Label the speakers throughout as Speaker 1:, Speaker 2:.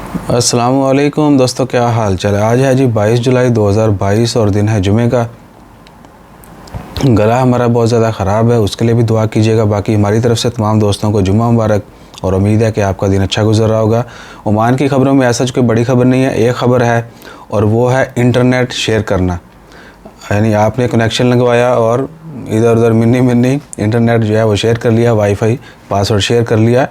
Speaker 1: अस्सलामुअलैकुम दोस्तों, क्या हाल चाल है। आज है जी 22 जुलाई 2022 और दिन है जुमे का। गला हमारा बहुत ज़्यादा ख़राब है, उसके लिए भी दुआ कीजिएगा। बाकी हमारी तरफ से तमाम दोस्तों को जुम्मा मुबारक और उम्मीद है कि आपका दिन अच्छा गुजर रहा होगा। ओमान की ख़बरों में ऐसा कोई बड़ी ख़बर नहीं है, एक ख़बर है और वो है इंटरनेट शेयर करना। यानी आपने कनेक्शन लगवाया और इधर उधर मिन्नी इंटरनेट जो है वो शेयर कर लिया, वाईफाई पासवर्ड शेयर कर लिया।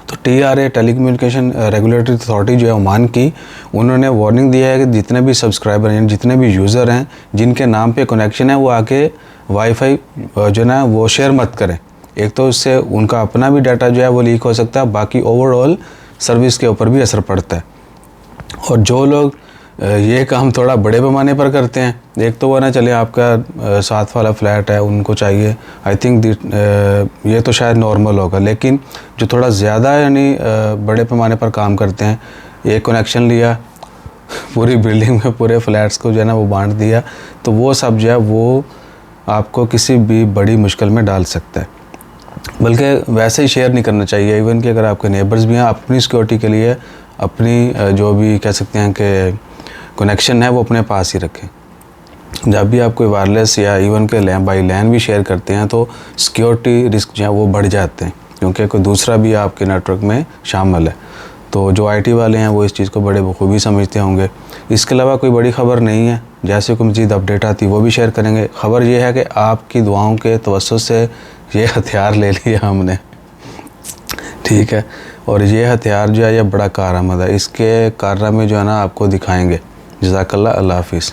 Speaker 1: तो TRA टेलीकम्युनिकेशन रेगुलेटरी अथॉरिटी जो है ओमान की, उन्होंने वार्निंग दिया है कि जितने भी सब्सक्राइबर हैं, जितने भी यूज़र हैं जिनके नाम पे कनेक्शन है, वो आके वाईफाई जो ना वो शेयर मत करें। एक तो इससे उनका अपना भी डाटा जो है वो लीक हो सकता है, बाकी ओवरऑल सर्विस के ऊपर भी असर पड़ता है। और जो लोग ये काम थोड़ा बड़े पैमाने पर करते हैं, एक तो वो ना चले आपका साथ वाला फ्लैट है उनको चाहिए, आई थिंक ये तो शायद नॉर्मल होगा, लेकिन जो थोड़ा ज़्यादा यानी बड़े पैमाने पर काम करते हैं, एक कनेक्शन लिया पूरी बिल्डिंग में पूरे फ्लैट्स को जो है ना वो बांट दिया, तो वो सब जो है वो आपको किसी भी बड़ी मुश्किल में डाल सकता है। बल्कि वैसे ही शेयर नहीं करना चाहिए। इवन कि अगर आपके नेबर्स भी हैं, अपनी सिक्योरिटी के लिए अपनी जो भी कह सकते हैं कि कनेक्शन है वो अपने पास ही रखें। जब भी आप कोई वायरलेस या इवन के बाई लैन भी शेयर करते हैं तो सिक्योरिटी रिस्क जो है वो बढ़ जाते हैं, क्योंकि कोई दूसरा भी आपके नेटवर्क में शामिल है। तो जो IT वाले हैं वो इस चीज़ को बड़े बखूबी समझते होंगे। इसके अलावा कोई बड़ी ख़बर नहीं है, जैसे कोई मज़ीद अपडेट आती वो भी शेयर करेंगे। ख़बर ये है कि आपकी दुआओं के तवस्सुत से ये हथियार ले लिया हमने, ठीक है, और ये हथियार जो है ये बड़ा कारआमद है। इसके कारनामे जो है ना आपको दिखाएंगे। जज़ाकल्लाह, अल्लाह हाफिज़।